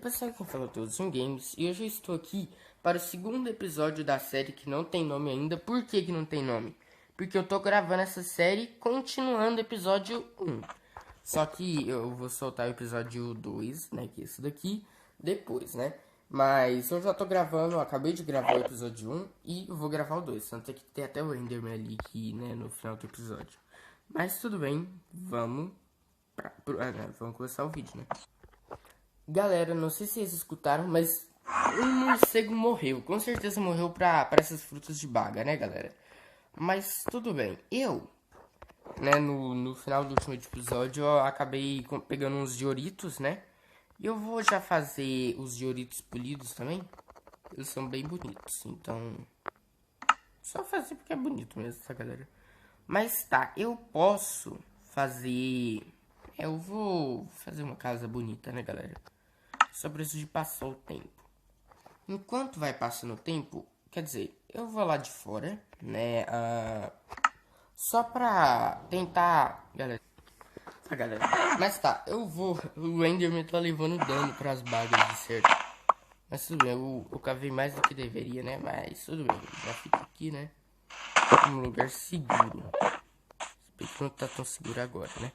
pessoal, que fala todos em games, e hoje eu estou aqui para o segundo episódio da série que não tem nome ainda. Por que não tem nome? Porque eu tô gravando essa série continuando o episódio 1. Só que eu vou soltar o episódio 2, né, que é esse daqui, depois, né? Mas eu já tô gravando, eu acabei de gravar o episódio 1 e eu vou gravar o 2. Tanto é que tem até o Enderman ali aqui, né, no final do episódio. Mas tudo bem, vamos começar o vídeo, né? Galera, não sei se vocês escutaram, mas um morcego morreu. Com certeza morreu pra essas frutas de baga, né, galera? Mas tudo bem. Né, no final do último episódio, eu acabei pegando uns dioritos, né? E eu vou já fazer os dioritos polidos também. Eles são bem bonitos, então... Só fazer porque é bonito mesmo, tá, galera? Mas tá, eu posso fazer... Eu vou fazer uma casa bonita, né, galera? Só preciso de passar o tempo. Enquanto vai passando o tempo, quer dizer, eu vou lá de fora, né? Só pra tentar... Galera. Mas tá, eu vou... O Enderman tá levando dano pras bagas de certo. Mas tudo bem, eu cavei mais do que deveria, né? Mas tudo bem, já fica aqui, né? Um lugar seguro. Se bem que não tá tão seguro agora, né?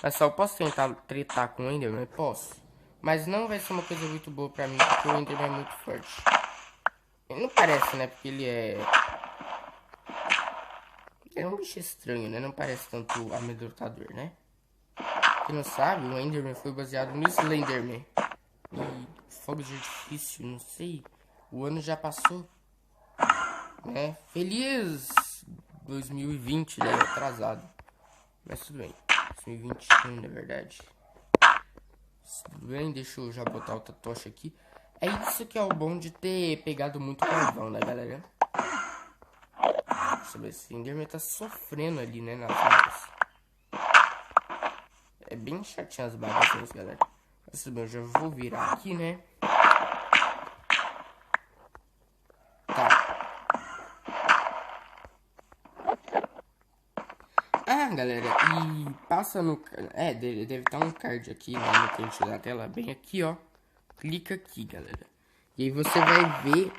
Mas só eu posso tentar tretar com o Enderman? Posso. Mas não vai ser uma coisa muito boa pra mim, porque o Enderman é muito forte. Ele não parece, né? Porque ele é... Ele é um bicho estranho, né? Não parece tanto amedrontador, né? Quem não sabe, o Enderman foi baseado no Slenderman. E fogo de artifício, não sei. O ano já passou. Né? Feliz 2020, né? Atrasado. Mas tudo bem. 2021, na verdade. Tudo bem, deixa eu já botar outra tocha aqui. É isso que é o bom de ter pegado muito carvão, né, galera? Deixa eu ver se o Enderman tá sofrendo ali, né, nas bagas. É bem chatinho as bagas, galera. Mas tudo bem, eu já vou virar aqui, né? Tá. Ah, galera, e passa no... deve estar um card aqui, né, no canto da tela, bem aqui, ó. Clica aqui, galera. E aí você vai ver...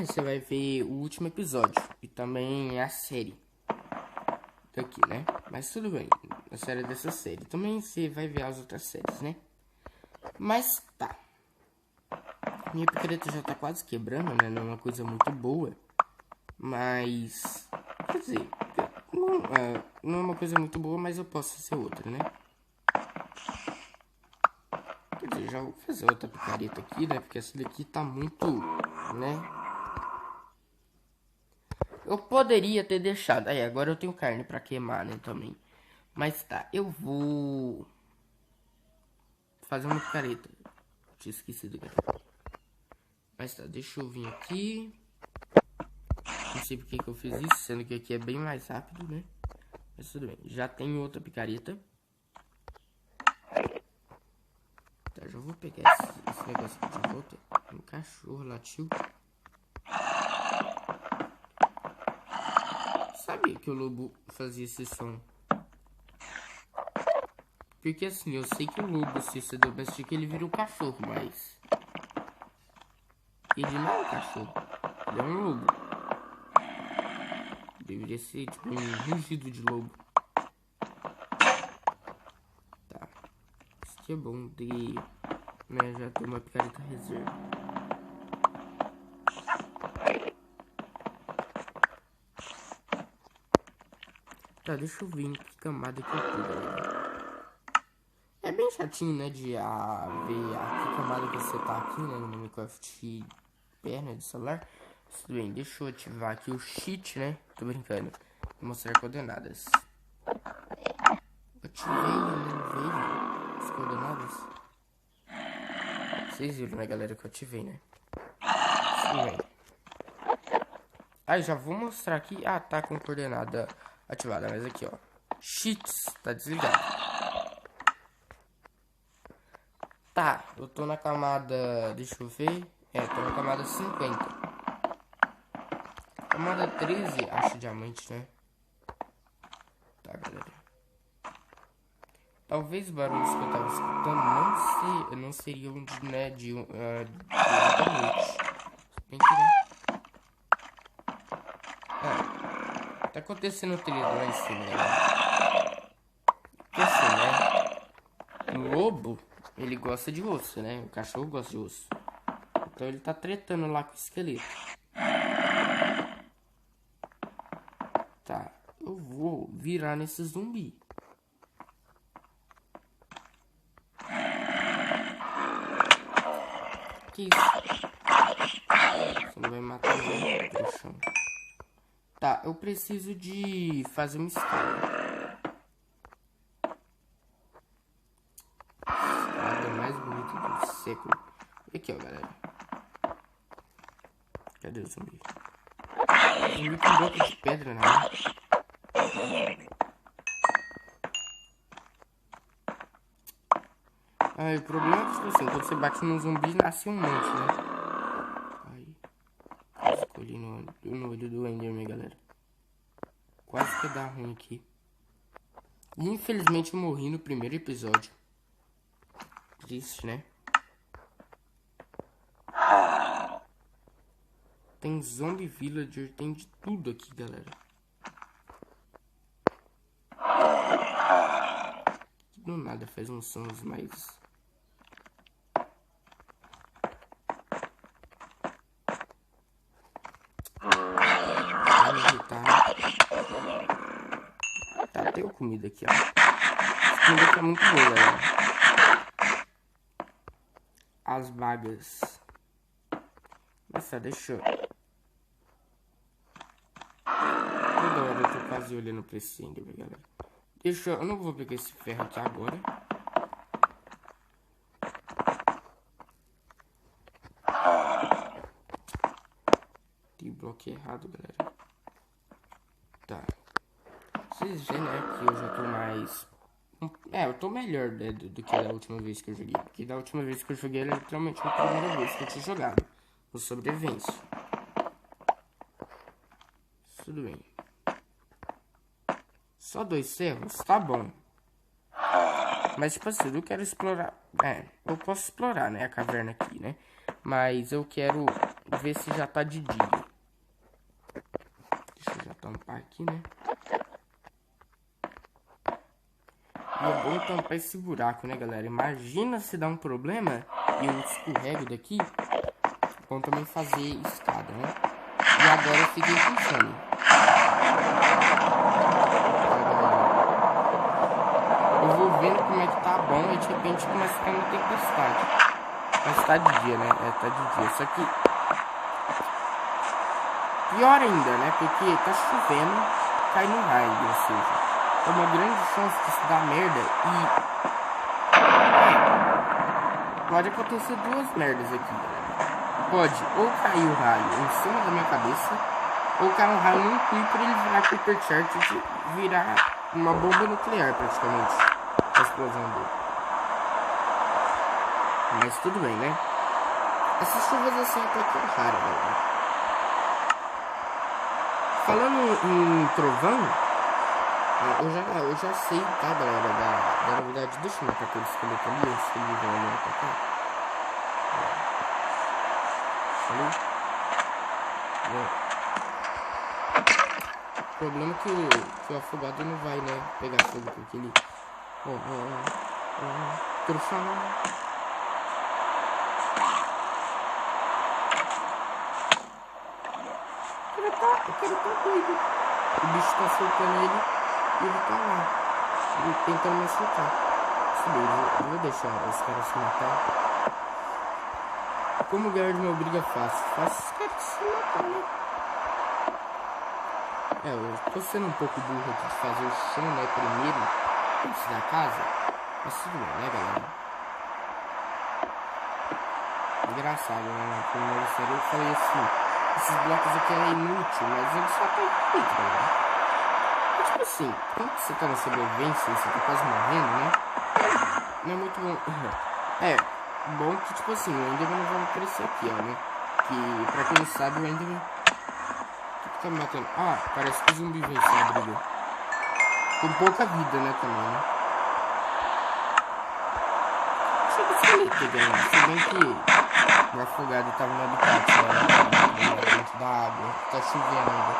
você vai ver o último episódio. E também a série. Daqui, né? Mas tudo bem. A série dessa série. Também você vai ver as outras séries, né? Mas tá. Minha picareta já tá quase quebrando, né? Não é uma coisa muito boa. Mas... Quer dizer... Não é uma coisa muito boa, mas eu posso fazer outra, né? Quer dizer, já vou fazer outra picareta aqui, né? Porque essa daqui tá muito, né? Eu poderia ter deixado. Aí, agora eu tenho carne pra queimar, né? Também. Mas tá, eu vou fazer uma picareta. Tinha esquecido, galera. Mas tá, deixa eu vir aqui. Não sei porque que eu fiz isso, sendo que aqui é bem mais rápido, né? Mas tudo bem. Já tenho outra picareta. Tá, já vou pegar esse negócio aqui de volta. Um cachorro latiu. Sabia que o lobo fazia esse som. Porque assim, eu sei que o lobo, se você domestica, ele vira um cachorro, mas... Ele não é um cachorro. Ele é um lobo. Deveria ser tipo um rugido de lobo. Tá. Isso aqui é bom de... Né, já tem uma picareta reserva. Tá, deixa eu ver em que camada que eu tô, galera. É bem chatinho, né, de ver a que camada que você tá aqui, né, no Minecraft perna de celular. Tudo bem, deixa eu ativar aqui o cheat, né? Tô brincando. Vou mostrar coordenadas. Ativei, né? Veio as coordenadas. Vocês viram, né, galera, que eu ativei, né? Tudo bem. Ah, já vou mostrar aqui. Ah, tá com coordenada ativada, mas aqui, ó. Cheats, tá desligado. Tá, eu tô na camada... Deixa eu ver. Tô na camada 50. Camada 13, acho diamante, né? Tá, galera. Talvez os barulhos que eu tava escutando não seriam né, de noite. Bem que, né? Tá acontecendo o trilho lá em cima, né? Porque assim, né? O lobo, ele gosta de osso, né? O cachorro gosta de osso. Então ele tá tretando lá com o esqueleto. Tá, eu vou virar nesse zumbi. Que isso? Você não vai matar ninguém, trouxão. Tá, eu preciso de fazer uma escada. Escada mais bonita do século. E aqui, ó, galera. Cadê o zumbi? O zumbi com bloco de pedra, né? Ah, o problema é que, tipo assim, quando você bate num zumbi, nasce um monte, né? Aí, escolhi no olho do Enderman, galera. Quase que dá ruim aqui. E, infelizmente, eu morri no primeiro episódio. Triste, né? Tem zombie villager, tem de tudo aqui, galera. Do nada faz uns sons mais... Tá, tem comida aqui, ó. Essa comida aqui é muito boa, galera. As vagas. Nossa, deixa eu... Toda hora eu tô quase olhando pra esse Enderman, galera. Deixa eu... Eu não vou pegar esse ferro aqui agora. Tem bloco errado, galera. Tá. Vocês veem, né, que eu já tô mais... eu tô melhor, né, do que da última vez que eu joguei. Porque da última vez que eu joguei era literalmente a primeira vez que eu tinha jogado. O sobrevivência. Tudo bem. Só 2 ferros? Tá bom. Mas, tipo assim, eu não quero explorar... eu posso explorar, né, a caverna aqui, né? Mas eu quero ver se já tá de dia. Deixa eu já tampar aqui, né? E é bom tampar esse buraco, né, galera? Imagina se dá um problema e eu escorrego daqui. É bom também fazer escada, né? E agora eu fiquei pensando. Eu vou vendo como é que tá bom e de repente começa a ficar uma tempestade. Mas tá de dia, né? Tá de dia. Só que... pior ainda, né? Porque tá chovendo, cai no raio, ou seja... é uma grande chance de se dar merda e... pode acontecer 2 merdas aqui, galera. Pode ou cair o raio em cima da minha cabeça, ou cair um raio num Creeper e ele virar Creeper Chart e virar uma bomba nuclear, praticamente. A explosão dele. Mas tudo bem, né? Essas chuvas assim até que é rara, galera. Falando em trovão... eu já sei, tá, galera, da novidade. Deixa eu matar aquele esqueleto ali, antes que ele venha olhando pra cá. O problema é que o afogado não vai, né, pegar fogo, porque ele... Trouxão. Ele tá doido. O bicho tá soltando ele. E ele tá lá, tentando me acertar. Eu vou deixar os caras se matar. Como ganhar de uma briga fácil? Fácil os caras se matar, né? Eu tô sendo um pouco burro aqui de fazer o chão, né, primeiro, antes da casa. Mas tudo bem, né, galera? Engraçado, né? Na primeira série eu falei assim, esses blocos aqui é inútil, mas eles só tá inútil, galera. Tipo assim, quando você tá na sobrevivência, você tá quase morrendo, né? Não é muito bom. Bom que, tipo assim, o Enderman não vai aparecer aqui, ó, né? Que, pra quem não sabe, o Enderman... O que tá me matando? Ah, parece que o zumbi venceu a briga. Com pouca vida, né, também, né? esqueleto ainda. Se bem que o afogado tava no habitat, né? Dentro da água. Tá chovendo ainda.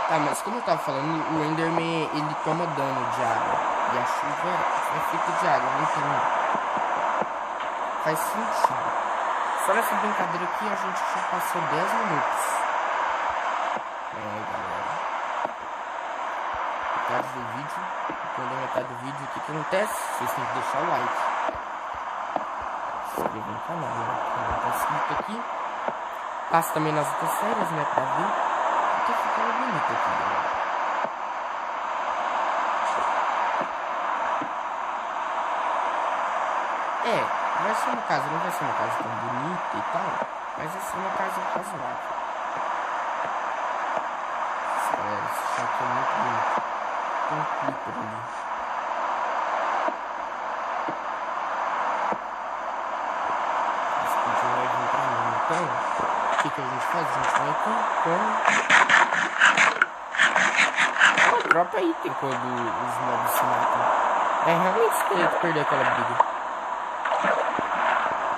Tá, mas como eu tava falando, o Enderman, ele toma dano de água. E a chuva é feita de água, não tem... Faz sentido. Só nessa brincadeira aqui a gente já passou 10 minutos. Galera. Metade do vídeo. Quando é metade do vídeo, o que acontece? Vocês têm que deixar o like. Se inscrever no canal, né? Não tá inscrito aqui. Passa também nas outras séries, né? Pra ver. Tá ficando bonito aqui, galera. Vai ser uma casa, não vai ser uma casa tão bonita e tal, mas vai ser uma casa razoável. Galera, esse chão aqui é muito bonito. Tem um clipper ali. Esse clipper vai vir pra mim. Então, o que a gente faz? A gente vai com a tropa aí tem quando os mobs se matam. É realmente esqueleto perder aquela briga.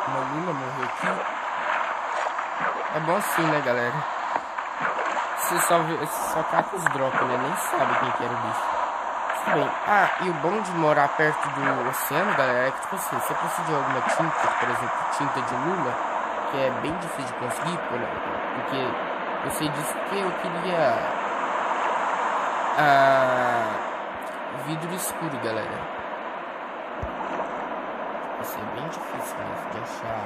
Uma lula morreu aqui. É bom assim, né, galera? Você só cata os drops, né? Nem sabe quem que era o bicho. Tudo bem. Ah, e o bom de morar perto do oceano, galera, é que, tipo assim, você precisa de alguma tinta, por exemplo, tinta de lula, que é bem difícil de conseguir, porque você disse que eu queria vidro escuro, galera. Vai ser bem difícil mesmo de achar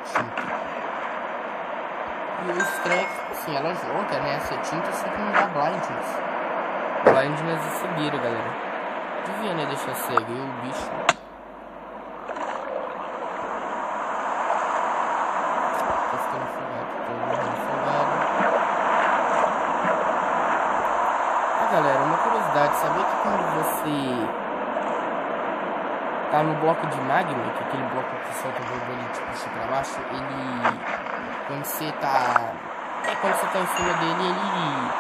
tinta. E o estranho é que, assim, ela joga, né, essa tinta, só que não dá blindness. Blindness é cegueira, galera. Devia, né, deixar cego. E o bicho... Tô ficando afogado, tô morrendo afogado. Ah, galera, uma curiosidade. Sabia que quando você... tá no bloco de magma, que é aquele bloco que solta o borbolete e puxa pra baixo, ele... Quando você tá... quando você tá em cima dele, ele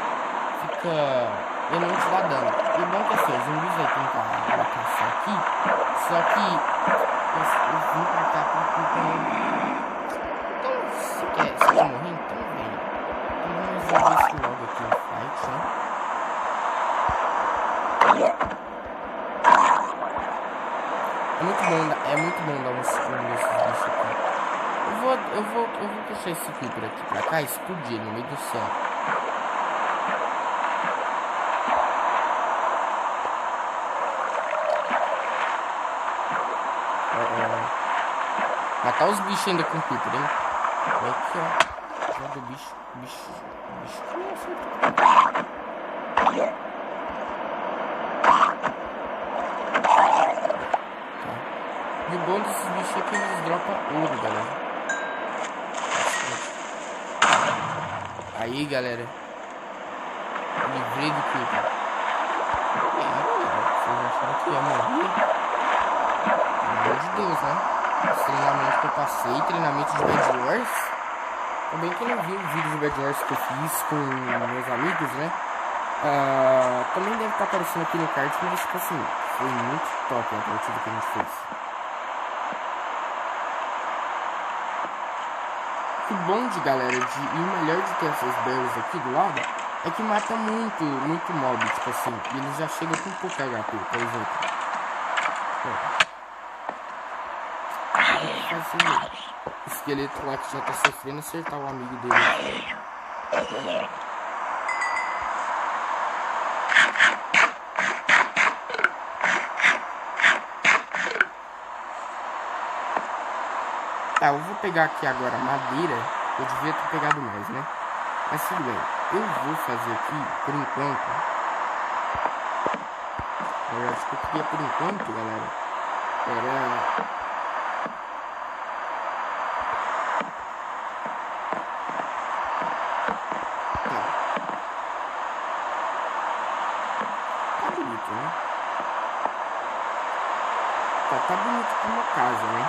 fica... Ele não te dá dano. E o bom é que assim, os zumbis vai tentar caçar aqui, só que... Eu vim pra cá pra acompanhar. Então, se quer morrer, então vem. Então vamos resolver isso logo aqui no fight, né? É muito bom dar um escudo nesses bichos aqui. Eu vou puxar esse creeper aqui pra cá e explodir no meio do céu. Matar os bichos ainda com creeper, hein? Olha aqui, ó. Joga o bicho. E o bom desses bichos é que eles dropam ouro, galera. Aí, galera. Livrei do creeper. Vocês acharam que ia morrer? Pelo amor de Deus, né? Esse treinamento que eu passei, treinamento de Bed Wars. Também que eu não vi o vídeo de Bed Wars que eu fiz com meus amigos, né? Também deve estar aparecendo aqui no card, mas tipo assim, foi muito top a partida que a gente fez. O bom de, galera, e o melhor de ter essas berries aqui do lado é que mata muito mob, tipo assim, e eles já chegam com pouco HP, por exemplo. Fazer o esqueleto lá que já tá sofrendo acertar o amigo dele. Tá, eu vou pegar aqui agora madeira. Eu devia ter pegado mais, né? Mas tudo bem. Eu vou fazer aqui, por enquanto. Eu acho que eu queria por enquanto, galera. Era... bonito, né? Tá bonito pra uma casa, né?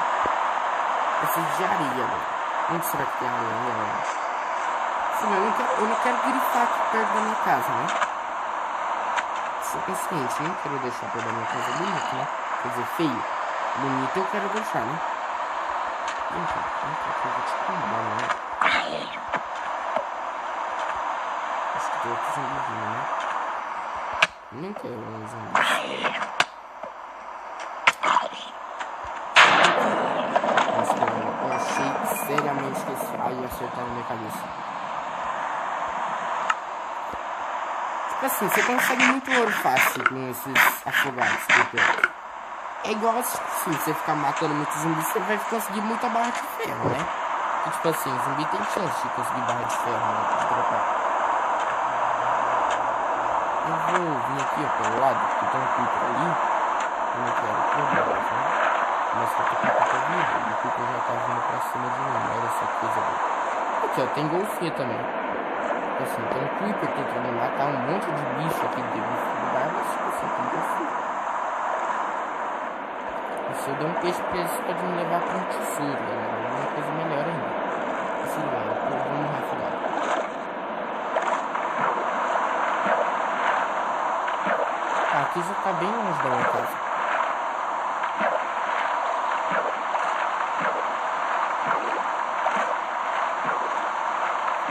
Preciso de areia, velho. Onde será que tem areia? Sim, eu não quero grifar aqui perto da minha casa, né? Sou consciente, não quero deixar perto da minha casa bonito, né? Quer dizer, feio. Bonito eu quero deixar, né? Vem cá, que eu vou te combar, né? Acho que tem outro zumbizinho, né? Nem quero um zumbi. Nossa, eu achei seriamente que esse raio ia acertar na minha cabeça. Tipo assim, você consegue muito ouro fácil com esses afogados por perto. É igual assim, você ficar matando muitos zumbis, você vai conseguir muita barra de ferro, né? E, tipo assim, o zumbi tem chance de conseguir barra de ferro, né? De trocar. Eu vou vir aqui, ó, pelo lado, porque tem um creeper ali. Eu não quero problemas, né? Mas que eu tô com pouca vida, e o creeper já tá vindo pra cima de mim, olha essa coisa ali. Aqui, ó, tem golfinho também. Tipo assim, tem um creeper tentando matar um monte de bicho aqui dentro do lugar, mas tipo assim, tem golfinho. Se eu der um peixe pra eles, pode me levar pra um tesouro, galera. É uma coisa melhor ainda. Assim, galera, eu vou morrer afogado. Aqui já tá bem longe da minha casa.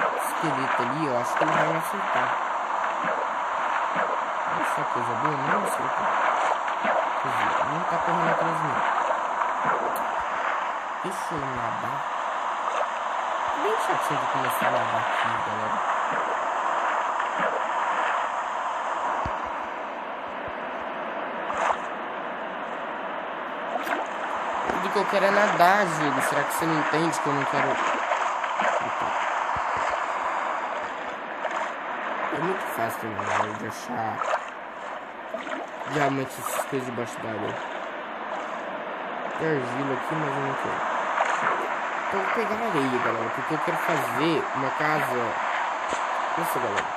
O esqueleto ali, eu acho que ele vai me acertar. Essa coisa boa, não acertou. Não tá correndo atrás de mim. Deixa eu nadar. Bem chatinho de começar a nadar aqui, galera. Tudo que eu quero é nadar, Júlio. Será que você não entende que eu não quero... É muito fácil, galera, de achar diamantes, essas coisas debaixo d'água. Tem argila aqui, mas eu não quero. Então eu vou pegar areia, galera, porque eu quero fazer uma casa. Nossa, galera,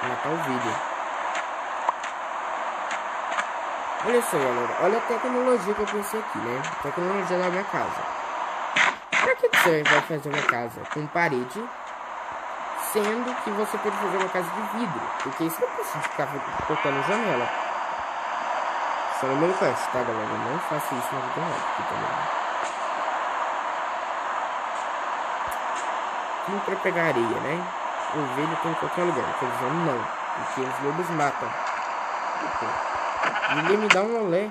matar o vídeo. Olha só, galera, olha a tecnologia que eu pensei aqui, né? A tecnologia da minha casa. Pra que você vai fazer uma casa com parede, sendo que você pode fazer uma casa de vidro? Porque isso não precisa ficar cortando janela. Só no meu fast, tá, galera? Eu não faço isso na vida real aqui também. Vim pra pegar areia, né? Ovelha tem em qualquer lugar. Quer dizer, não. Porque os lobos matam. Ninguém me dá um olé.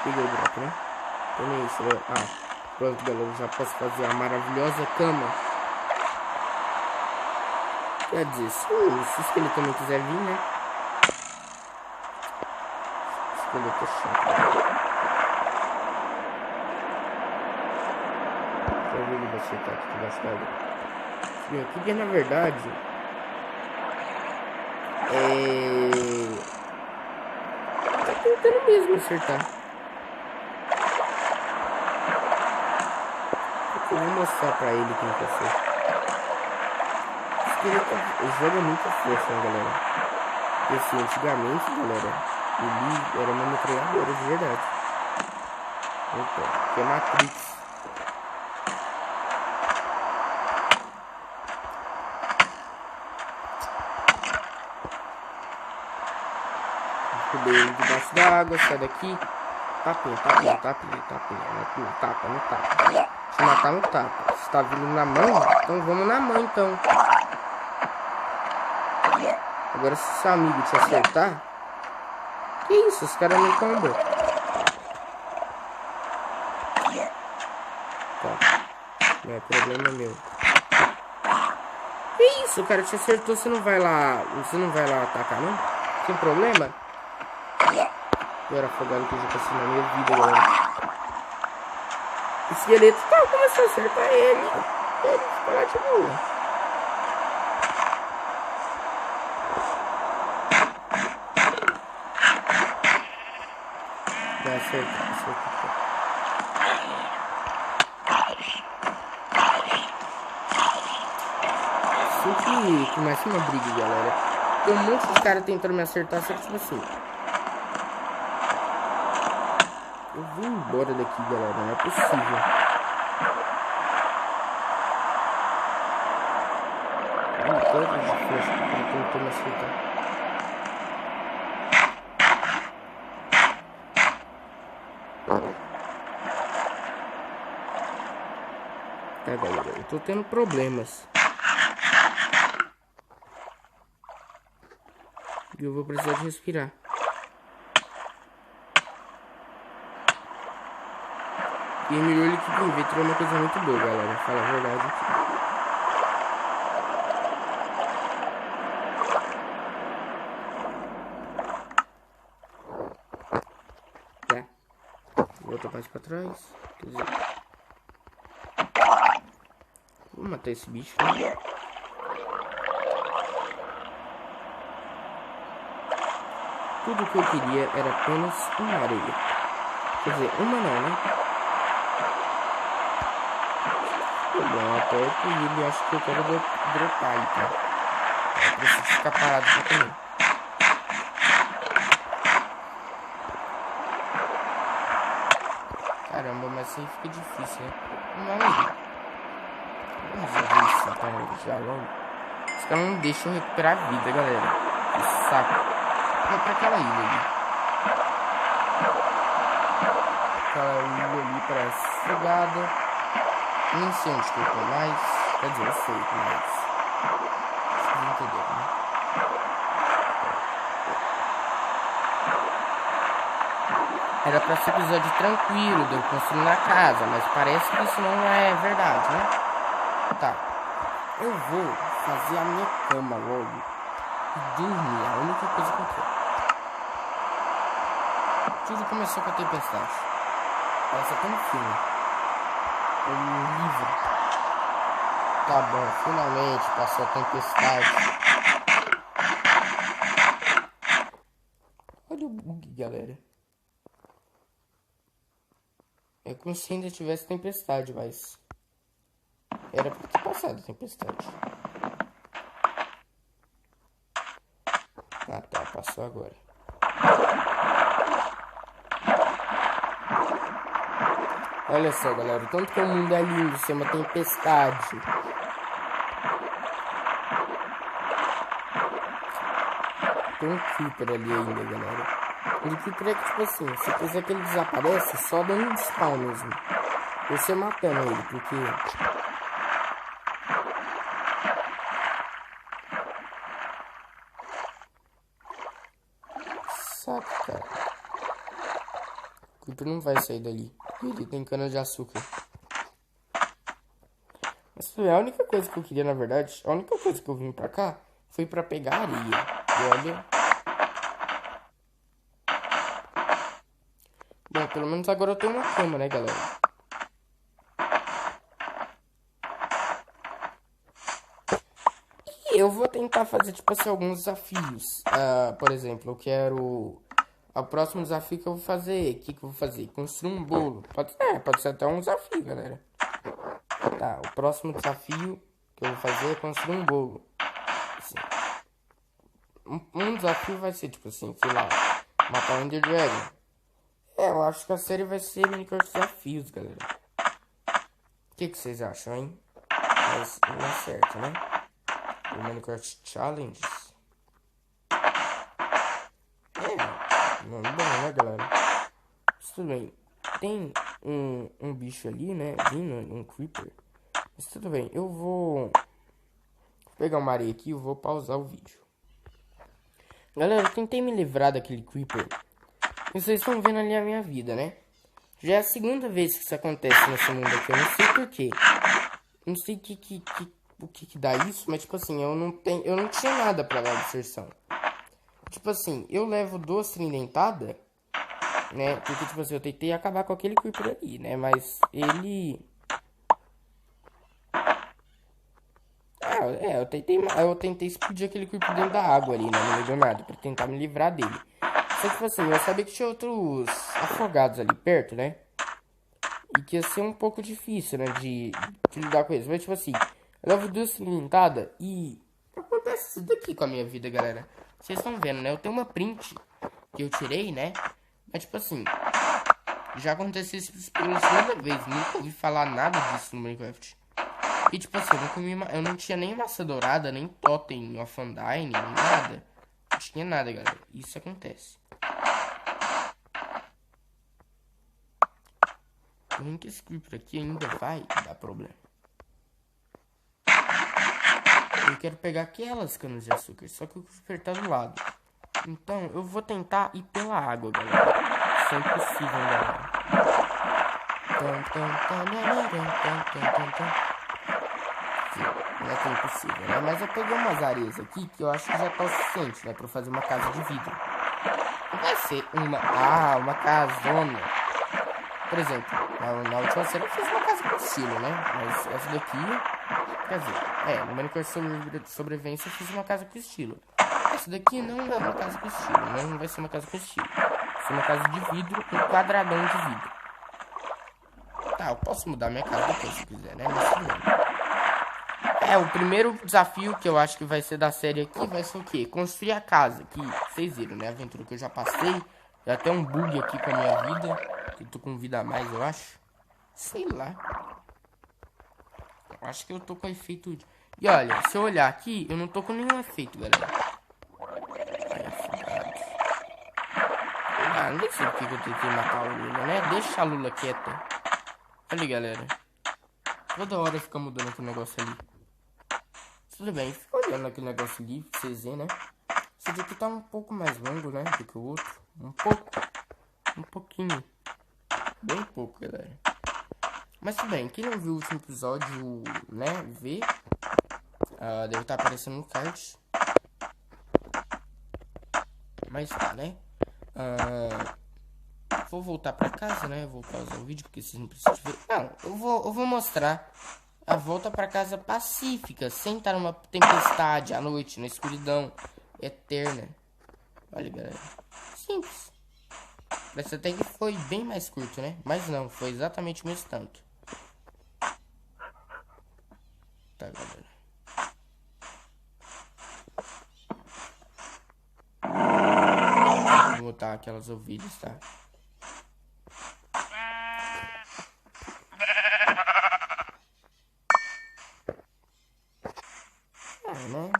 Peguei o drop, né? Então é isso, né? Ah, pronto, galera. Já posso fazer a maravilhosa cama. Quer dizer, se o esqueleto também quiser vir, né? Esqueleto é chato. Deixa eu ver ele vai acertar aqui debaixo da água. Aqui que na verdade tá tentando mesmo acertar. Eu vou mostrar pra ele como que acerta. O jogo é muito força, né, galera? E assim, antigamente, galera, ele era uma metralhadora de verdade. Opa, que é Matrix. Ele debaixo da água, sai daqui. Tapinha. No tapa. Te matar no tapa. Se tá vindo na mão, então vamos na mão, então. Agora se seu amigo te acertar... Que isso? Os caras não combam. Tá. Não é problema meu. Que isso? O cara te acertou, você não vai lá... Você não vai lá atacar, não? Sem problema? Eu era afogado que eu já passei na minha vida, galera. O esqueleto começou a acertar ele. Ele ficou lá de boa. Vai acertar. Isso que começa uma briga, galera. Tem um monte de caras tentando me acertar, só que tipo assim... Eu vou embora daqui, galera. Não é possível. todas as forças pra tentar me acertar. Tá, galera, eu tô tendo problemas. E eu vou precisar de respirar. E o melhor líquido em vitro é uma coisa muito boa, galera. Fala a verdade aqui. Tá. Volta mais pra trás. Quer dizer... Vou matar esse bicho, né? Tudo que eu queria era apenas uma areia. Quer dizer, uma não, né? Bom, aperto e ele acha que eu quero dropar, então. Eu preciso ficar parado pra comer. Caramba, mas assim fica difícil, né? Vamos resolver isso, caramba, já logo. Os caras não deixam eu recuperar a vida, galera. Que saco. Vai pra aquela ilha ali. Aquela ilha ali parece sugada. Nem sei onde que eu tô mais. Quer dizer, eu sei, mas... Vocês entenderam, né? Era pra ser episódio tranquilo, de eu construir na casa, mas parece que isso não é verdade, né? Tá. Eu vou fazer a minha cama logo. E dormir, a única coisa que eu quero. Tudo começou com a tempestade. Parece até um filme. Um livro. Tá bom, finalmente passou a tempestade. Olha o bug, galera. É como se ainda tivesse tempestade, mas... Era pra ter passado a tempestade. Ah tá, passou agora. Olha só, galera, tanto que o mundo é lindo, ser uma tempestade. Tem um creeper ali ainda, galera. O creeper é que, tipo assim, se quiser que ele desapareça, só dando um spawn mesmo. Você matando ele, porque... Saco, cara. O creeper não vai sair dali. Ele tem cana de açúcar. Mas foi a única coisa que eu queria, na verdade. A única coisa que eu vim pra cá foi pra pegar areia. E olha... Bom, pelo menos agora eu tenho uma cama, né, galera? E eu vou tentar fazer, tipo assim, alguns desafios. Por exemplo, eu quero... O próximo desafio que eu vou fazer, o que eu vou fazer? Construir um bolo. Pode ser até um desafio, galera. Tá, o próximo desafio que eu vou fazer é construir um bolo. Assim, um desafio vai ser, tipo assim, sei lá, matar um Ender Dragon. Eu acho que a série vai ser Minecraft Desafios, galera. O que vocês acham, hein? Mas não é certo, né? O Minecraft Challenges. Não, bom, né, galera? Mas tudo bem. Tem um bicho ali, né? Vindo, um creeper. Mas tudo bem. Eu vou pegar uma areia aqui e vou pausar o vídeo. Galera, eu tentei me livrar daquele creeper. E vocês estão vendo ali a minha vida, né? Já é a segunda vez que isso acontece nesse mundo aqui. Eu não sei porquê. Não sei o que dá isso, mas tipo assim, eu não tinha nada pra dar de inserção. Tipo assim, eu levo 2 tridentadas, né? Porque, tipo assim, eu tentei acabar com aquele creeper ali, né? Mas ele... eu tentei explodir aquele creeper dentro da água ali, né? No meio do nada, pra tentar me livrar dele. Só que, tipo assim, eu sabia que tinha outros afogados ali perto, né? E que ia ser um pouco difícil, né? De lidar com eles. Mas, tipo assim, eu levo 2 tridentadas e... Acontece isso daqui com a minha vida, galera. Vocês estão vendo, né? Eu tenho uma print que eu tirei, né? Mas, tipo assim, já aconteceu isso pela segunda vez. Nunca ouvi falar nada disso no Minecraft. E tipo assim, eu não tinha nem maçã dourada, nem totem of Undyne, nem nada. Não tinha nada, galera. Isso acontece. O Link Script aqui ainda vai dar problema. Eu quero pegar aquelas canas de açúcar, só que o Creeper tá do lado. Então eu vou tentar ir pela água, galera. Isso é impossível, galera. Não é tão impossível, né? Mas eu peguei umas areias aqui que eu acho que já tá o suficiente, né? Pra fazer uma casa de vidro. Vai ser uma casona. Por exemplo, na última série eu fiz uma casa com estilo, né? Mas essa daqui, quer dizer, no Minecraft Sobrevivência eu fiz uma casa com estilo. Essa daqui não é uma casa com estilo, né? Não vai ser uma casa com estilo. Vai ser uma casa de vidro, um quadradão de vidro. Tá, eu posso mudar minha casa depois se quiser, né? Mas tudo bem. O primeiro desafio que eu acho que vai ser da série aqui vai ser o quê? Construir a casa, que vocês viram, né? A aventura que eu já passei. Tem até um bug aqui com a minha vida. Eu tô com vida a mais, eu acho. Sei lá. Eu acho que eu tô com efeito... E olha, se eu olhar aqui, eu não tô com nenhum efeito, galera. Nem sei porque eu tentei matar a Lula, né? Deixa a Lula quieta. Olha, galera. Toda hora fica mudando aquele negócio ali. Tudo bem, fica olhando aquele negócio ali, pra vocês verem, né? Esse daqui tá um pouco mais longo, né? Do que o outro. Um pouco. Um pouquinho. Bem pouco, galera. Mas tudo bem, quem não viu o último episódio, né? Vê. Deve estar aparecendo no card. Mas tá, né? Vou voltar pra casa, né? Vou pausar o vídeo porque vocês não precisam ver. Não, eu vou mostrar a volta pra casa pacífica, sem estar numa tempestade à noite, na escuridão eterna. Olha, galera. Simples. Parece até que foi bem mais curto, né? Mas não, foi exatamente o mesmo tanto. Tá, galera. Vou botar aquelas ovelhas, tá? Né?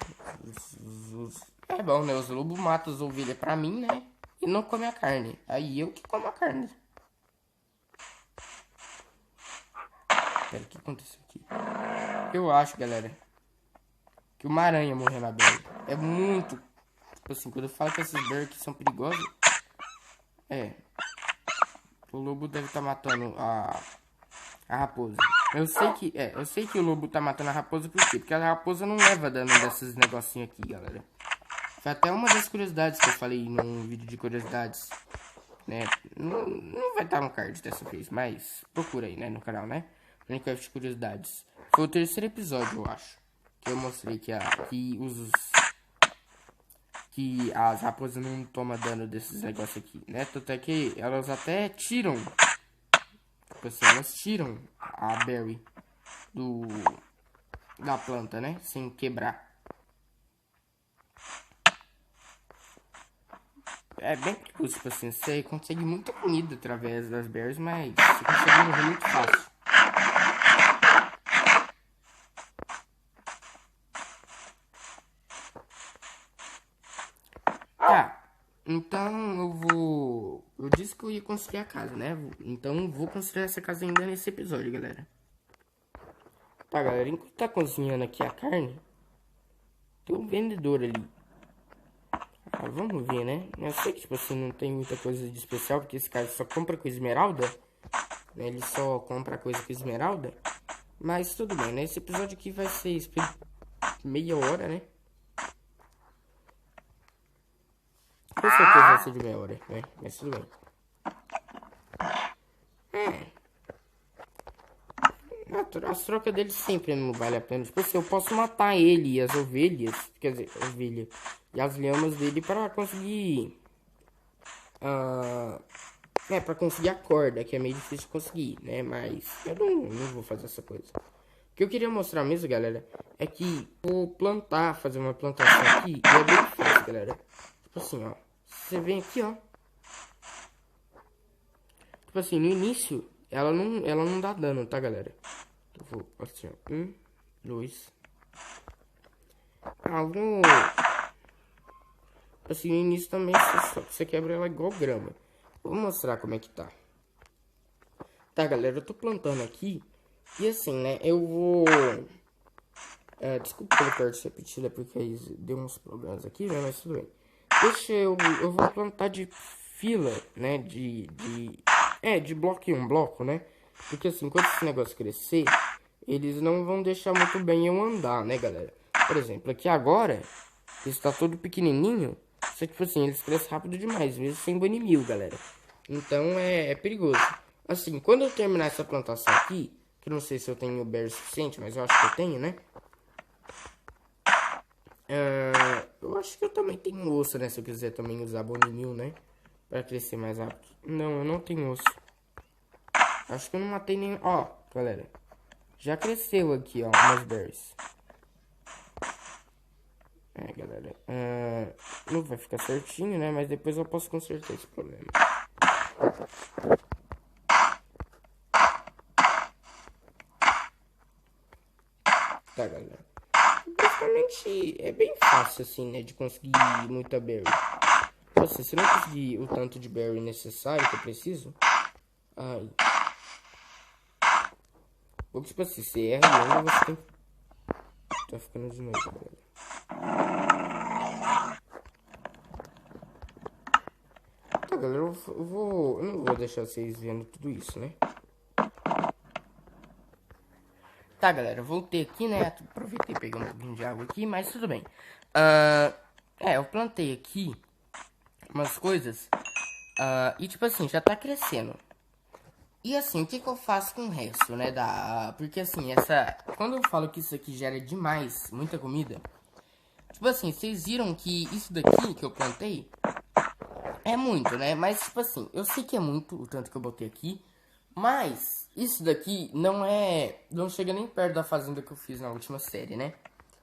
É bom, né? Os lobos matam as ovelhas pra mim, né? E não comem a carne. Aí eu que como a carne. Pera, o que aconteceu aqui? Eu acho, galera, que uma aranha morreu na berry. É muito... Tipo assim, quando eu falo que esses berries aqui são perigosos... O lobo deve estar matando a raposa. Eu sei que o lobo tá matando a raposa por quê? Porque a raposa não leva dano desses negocinhos aqui, galera. Foi até uma das curiosidades que eu falei num vídeo de curiosidades, né? Não vai estar no card dessa vez, mas procura aí, né, no canal, né? Minecraft Curiosidades. Foi o terceiro episódio, eu acho, que eu mostrei que as raposas não tomam dano desses negócios aqui, né? Tanto é que elas até tiram, tipo assim, elas tiram a berry da planta, né? Sem quebrar. É bem perigoso, tipo assim, você consegue muita comida através das berries, mas você consegue morrer muito fácil. Tá, então eu disse que eu ia construir a casa, né? Então eu vou construir essa casa ainda nesse episódio, galera. Tá, galera, enquanto tá cozinhando aqui a carne, tem um vendedor ali. Vamos ver, né? Eu sei que, tipo assim, não tem muita coisa de especial, porque esse cara só compra com esmeralda, né? Ele só compra coisa com esmeralda. Mas tudo bem, né? Esse episódio aqui vai ser meia hora, né? Com certeza vai ser de meia hora, né? Mas tudo bem. As trocas dele sempre não vale a pena. Tipo assim, eu posso matar ele e as ovelhas, quer dizer, ovelha e as lhamas dele para conseguir para conseguir a corda, que é meio difícil de conseguir, né? Mas eu não vou fazer essa coisa. O que eu queria mostrar mesmo, galera, é que vou fazer uma plantação aqui, e é bem fácil, galera. Tipo assim, ó, você vem aqui, ó. Tipo assim, no início ela não dá dano, tá, galera? Eu vou assim, ó, 1, 2. Ah, vou... Assim, no início também você quebra ela igual grama. Vou mostrar como é que tá. Tá, galera, eu tô plantando aqui. E assim, né, eu vou... desculpa pelo perto repetida, porque aí deu uns problemas aqui, né, mas tudo bem. Eu vou plantar de fila, né, de bloco em um bloco, né. Porque assim, quando esse negócio crescer, eles não vão deixar muito bem eu andar, né, galera. Por exemplo, aqui agora, está todo pequenininho. Só que, tipo assim, eles crescem rápido demais, mesmo sem banir mil, galera. Então é perigoso. Assim, quando eu terminar essa plantação aqui, que eu não sei se eu tenho berry suficiente, mas eu acho que eu tenho, né? Eu acho que eu também tenho osso, né? Se eu quiser também usar bonimil, né? Pra crescer mais rápido. Não, eu não tenho osso. Acho que eu não matei nem... Ó, galera. Já cresceu aqui, ó, umas berries. Galera. Não vai ficar certinho, né? Mas depois eu posso consertar esse problema. Tá, galera. Basicamente, é bem fácil, assim, né? De conseguir muita berry. Nossa, se eu não conseguir o tanto de berry necessário que eu preciso... Ai. Ou tipo assim, você erra e ainda você tem... Tá ficando de noite, galera. Tá, galera, eu não vou deixar vocês vendo tudo isso, né? Tá, galera, eu voltei aqui, né? Aproveitei e peguei um pouquinho de água aqui, mas tudo bem. Eu plantei aqui umas coisas. E tipo assim, já tá crescendo. E assim, o que que eu faço com o resto, né? Porque assim, quando eu falo que isso aqui gera demais, muita comida. Tipo assim, vocês viram que isso daqui que eu plantei é muito, né? Mas tipo assim, eu sei que é muito o tanto que eu botei aqui. Mas isso daqui não chega nem perto da fazenda que eu fiz na última série, né?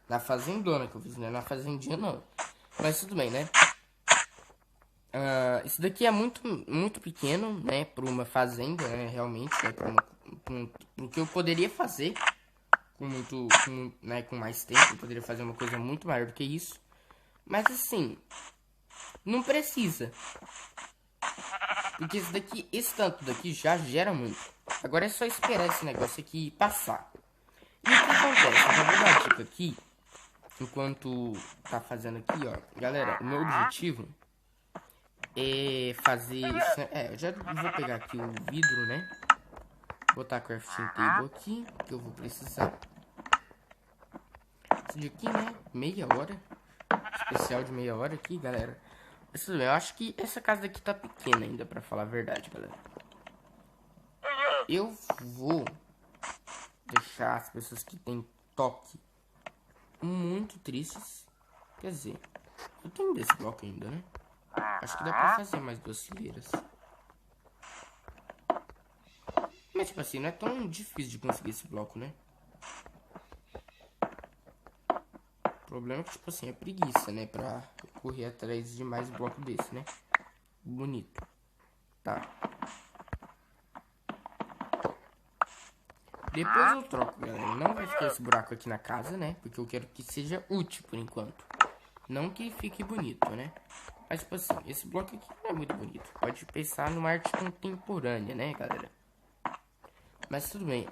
Na fazendona que eu fiz, né? Na fazendinha não. Mas tudo bem, né? Isso daqui é muito, muito pequeno, né? Para uma fazenda, né? Realmente, né? Pro que eu poderia fazer com mais tempo. Eu poderia fazer uma coisa muito maior do que isso. Mas assim, não precisa. Porque esse tanto daqui já gera muito. Agora é só esperar esse negócio aqui passar. E o que acontece? Eu já vou dar a dica aqui. Enquanto tá fazendo aqui, ó. Galera, o meu objetivo é fazer... eu já vou pegar aqui o vidro, né? Botar a crafting table aqui, que eu vou precisar. Isso daqui, né? Meia hora. Especial de meia hora aqui, galera. Mas tudo bem, eu acho que essa casa daqui tá pequena ainda, pra falar a verdade, galera. Eu vou deixar as pessoas que têm toque muito tristes. Quer dizer, eu tenho desse bloco ainda, né? Acho que dá pra fazer mais 2 fileiras. Mas tipo assim, não é tão difícil de conseguir esse bloco, né? O problema é que tipo assim, é preguiça, né? Pra correr atrás de mais bloco desse, né? Bonito. Tá. Depois eu troco, galera. Não vai ficar esse buraco aqui na casa, né? Porque eu quero que seja útil por enquanto. Não que fique bonito, né? Mas, tipo assim, esse bloco aqui não é muito bonito. Pode pensar numa arte contemporânea, né, galera? Mas tudo bem.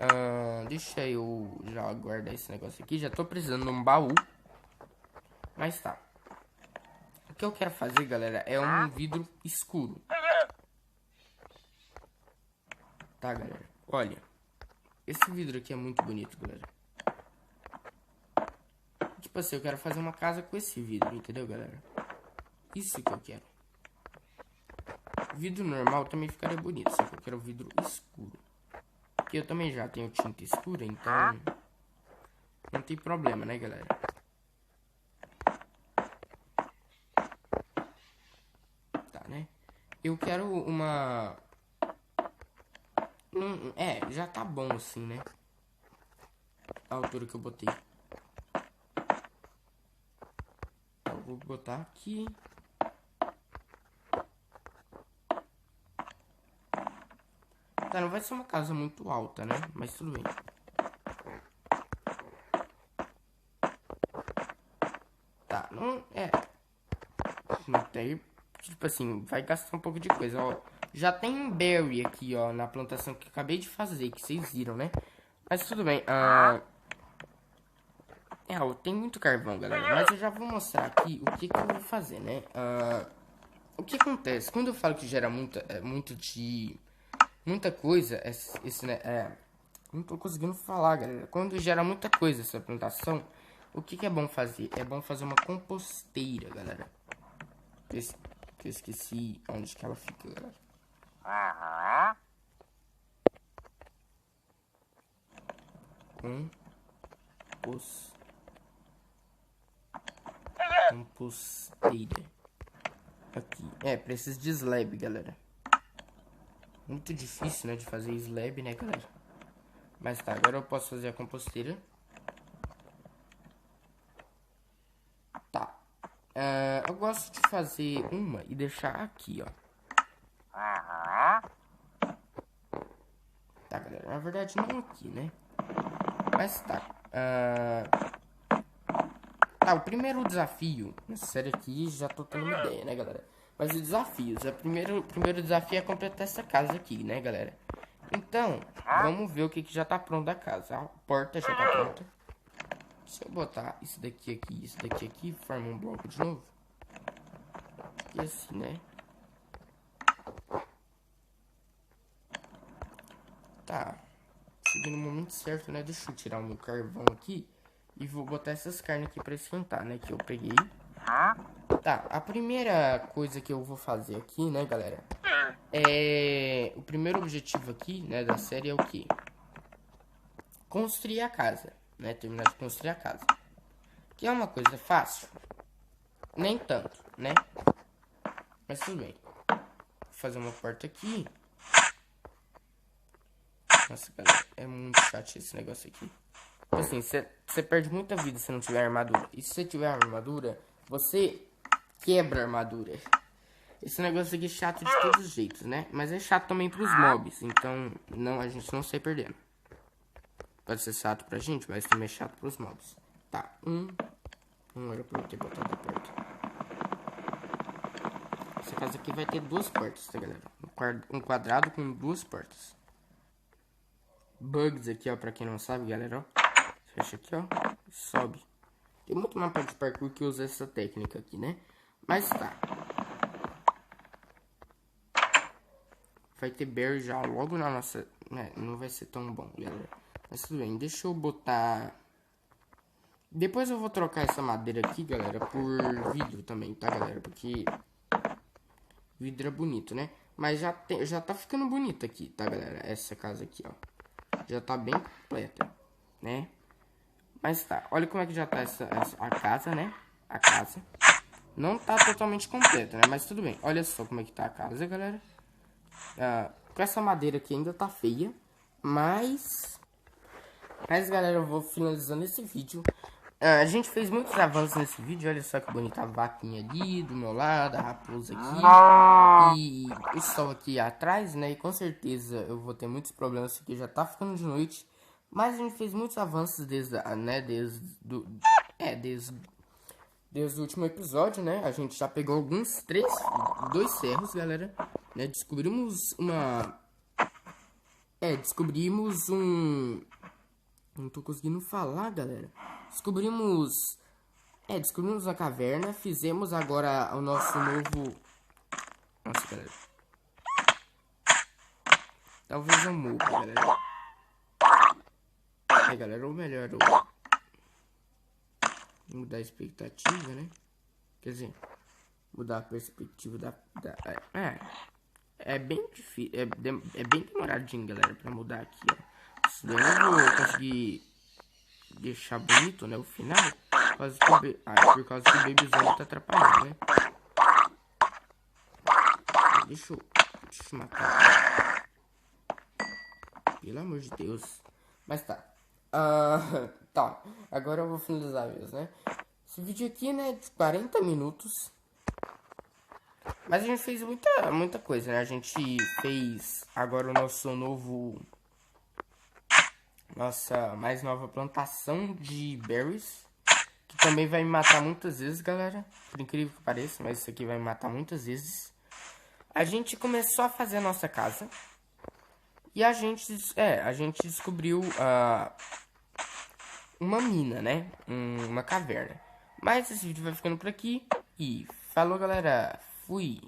Deixa eu já guardar esse negócio aqui. Já tô precisando de um baú. Mas tá. O que eu quero fazer, galera, é um vidro escuro. Tá, galera? Olha. Esse vidro aqui é muito bonito, galera. Tipo assim, eu quero fazer uma casa com esse vidro, entendeu, galera? Isso que eu quero. Vidro normal também ficaria bonito, só que eu quero vidro escuro. Porque eu também já tenho tinta escura, então não tem problema, né, galera? Tá, né? Eu quero uma... já tá bom assim, né? A altura que eu botei. Eu vou botar aqui. Tá, não vai ser uma casa muito alta, né? Mas tudo bem. não é. Não tem. Tipo assim, vai gastar um pouco de coisa, ó. Já tem um berry aqui, ó, na plantação que eu acabei de fazer, que vocês viram, né? Mas tudo bem, tem muito carvão, galera. Mas eu já vou mostrar aqui o que eu vou fazer, né? O que acontece? Quando eu falo que gera muita coisa, não tô conseguindo falar, galera. Quando gera muita coisa essa plantação, o que é bom fazer? É bom fazer uma composteira, galera. Que eu esqueci onde que ela fica, galera. Composteira. Aqui. Precisa de slab, galera. Muito difícil, né, de fazer slab, né, galera? Mas tá, agora eu posso fazer a composteira. Tá. Eu gosto de fazer uma e deixar aqui, ó. Tá, galera. Na verdade, não aqui, né? Mas tá. O primeiro desafio nessa série aqui, já tô tendo uma ideia, né, galera? Mas os desafios, o primeiro desafio é completar essa casa aqui, né, galera? Então, vamos ver o que já tá pronto da casa. A porta já tá pronta. Se eu botar isso daqui aqui, isso daqui aqui, forma um bloco de novo. E assim, né? Tá. Cheguei no momento certo, né? Deixa eu tirar o meu carvão aqui. E vou botar essas carnes aqui pra esquentar, né? Que eu peguei. Tá, a primeira coisa que eu vou fazer aqui, né, galera? O primeiro objetivo aqui, né, da série é o quê? Construir a casa, né? Terminar de construir a casa. Que é uma coisa fácil. Nem tanto, né? Mas tudo bem. Vou fazer uma porta aqui. Nossa, galera, é muito chato esse negócio aqui. Assim, você perde muita vida se não tiver armadura. E se você tiver armadura, você quebra a armadura. Esse negócio aqui é chato de todos os jeitos, né? Mas é chato também pros mobs. Então, a gente não sai perdendo. Pode ser chato pra gente, mas também é chato pros mobs. Tá, não era pra eu ter botado a porta. Essa casa aqui vai ter duas portas, tá, galera? Um quadrado com duas portas. Bugs aqui, ó, pra quem não sabe, galera, ó. Fecha aqui, ó, sobe. Tem muito mapa de parkour que usa essa técnica aqui, né? Mas tá. Vai ter berry já logo na nossa... não vai ser tão bom, galera. Mas tudo bem, deixa eu botar... Depois eu vou trocar essa madeira aqui, galera, por vidro também, tá, galera? Porque vidro é bonito, né? Mas já tá ficando bonito aqui, tá, galera? Essa casa aqui, ó. Já tá bem completa, né? Mas tá, olha como é que já tá a casa, né? A casa não tá totalmente completa, né? Mas tudo bem, olha só como é que tá a casa, galera. Com essa madeira aqui ainda tá feia. Mas, galera, eu vou finalizando esse vídeo. A gente fez muitos avanços nesse vídeo. Olha só que bonita a vaquinha ali do meu lado, a raposa aqui e o sol aqui atrás, né? E com certeza eu vou ter muitos problemas porque já tá ficando de noite. Mas a gente fez muitos avanços desde o último episódio, né? A gente já pegou dois cerros, galera, né? Descobrimos não tô conseguindo falar, galera. Descobrimos uma caverna. Fizemos agora o nosso novo... Nossa, galera. Talvez eu morra, galera. Galera, ou melhor, mudar a expectativa, né? Quer dizer, mudar a perspectiva é bem difícil, é bem demoradinho, galera, pra mudar aqui, ó. Se eu não vou conseguir deixar bonito, né, o final, por causa que por causa que o Babyzão tá atrapalhando, né? Deixa eu matar. Pelo amor de Deus. Mas tá. Tá, agora eu vou finalizar mesmo, né? Esse vídeo aqui, né, de 40 minutos. Mas a gente fez muita coisa, né? A gente fez agora o nossa mais nova plantação de berries. que também vai me matar muitas vezes, galera. Por incrível que pareça, mas isso aqui vai me matar muitas vezes. A gente começou a fazer a nossa casa. E a gente descobriu uma mina, né? Uma caverna. Mas esse vídeo vai ficando por aqui. E falou, galera. Fui.